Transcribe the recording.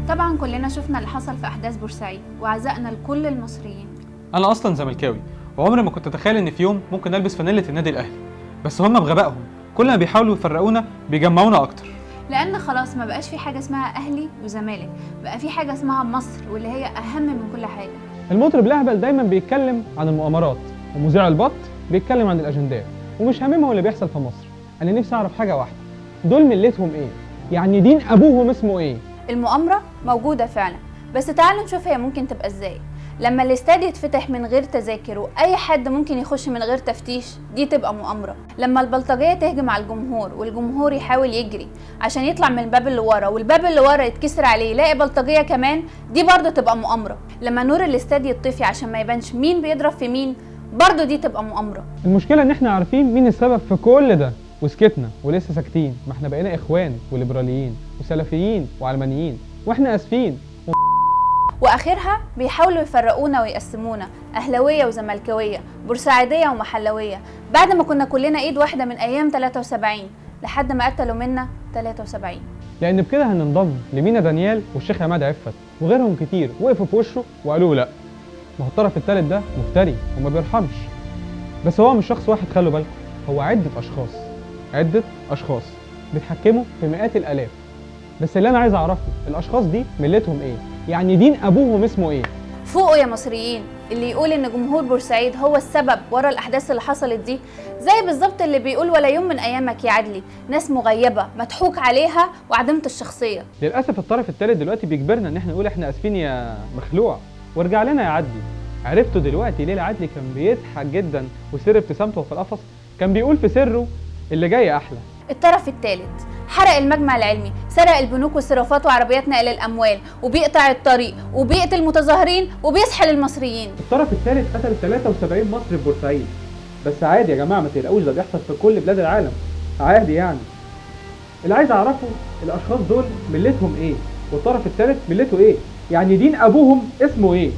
طبعا كلنا شفنا اللي حصل في أحداث بورسعيد وعزائنا لكل المصريين. انا اصلا زملكاوي وعمري ما كنت اتخيل ان في يوم ممكن البس فانيله النادي الاهلي، بس هم بغبائهم كل ما بيحاولوا يفرقونا بيجمعونا اكتر. لأن خلاص ما بقاش في حاجة اسمها أهلي وزمالك، بقى في حاجة اسمها مصر واللي هي أهم من كل حاجة. المطرب الاهبل دايما بيتكلم عن المؤامرات، ومذيع البط بيتكلم عن الاجندات، ومش هاممهم اللي بيحصل في مصر. انا نفسي اعرف حاجه واحده، دول ملتهم ايه؟ يعني دين ابوهم اسمه ايه؟ المؤامرة موجودة فعلا، بس تعالوا نشوف هي ممكن تبقى ازاي. لما الاستاد يتفتح من غير تذاكر واي حد ممكن يخش من غير تفتيش، دي تبقى مؤامرة. لما البلطجية تهجم على الجمهور والجمهور يحاول يجري عشان يطلع من الباب اللي ورا والباب اللي ورا يتكسر عليه يلاقي بلطجية كمان، دي برضه تبقى مؤامرة. لما نور الاستاد يطفي عشان ما يبانش مين بيضرب في مين، برضه دي تبقى مؤامرة. المشكله ان احنا عارفين مين السبب في كل ده وسكتنا ولسه ساكتين. ما احنا بقينا اخوان وليبراليين وسلفيين وعلمانيين واحنا اسفين. واخرها بيحاولوا يفرقونا ويقسمونا اهلاويه وزملكاويه، بورسعيديه ومحلويه، بعد ما كنا كلنا ايد واحده من ايام 73 لحد ما قتلوا منا 73. لان بكده هننضم لمينا دانيال والشيخ عماد عفت وغيرهم كتير وقفوا في وشه وقالوا لا. ما هو الطرف الثالث ده مفتري وما بيرحمش. بس هو مش شخص واحد، خلوا بالكم، هو عدة اشخاص بيتحكموا في مئات الالاف. بس اللي انا عايز اعرفه، الاشخاص دي ملتهم ايه؟ يعني دين ابوهم اسمه ايه؟ فوقوا يا مصريين. اللي يقول ان جمهور بورسعيد هو السبب ورا الاحداث اللي حصلت دي، زي بالظبط اللي بيقول ولا يوم من ايامك يا عدلي، ناس مغيبه مضحوك عليها وعديمه الشخصيه. للاسف الطرف الثالث دلوقتي بيجبرنا ان احنا نقول احنا اسفين يا مخلوع وارجع لنا يا عدلي. عرفتوا دلوقتي ليه العدلي كان بيضحك جدا وسر ابتسامته في القفص؟ كان بيقول في سره اللي جاي احلى. الطرف الثالث حرق المجمع العلمي، سرق البنوك والصرافات وعربيات نقل الاموال، وبيقطع الطريق وبيقتل المتظاهرين وبيسحل المصريين. الطرف الثالث قتل 73 مصري في بورسعيد. بس عادي يا جماعه، ما تقلقوش، ده بيحصل في كل بلاد العالم عادي يعني. اللي عايز اعرفه الاشخاص دول ملتهم ايه؟ والطرف الثالث ملته ايه؟ يعني دين ابوهم اسمه ايه؟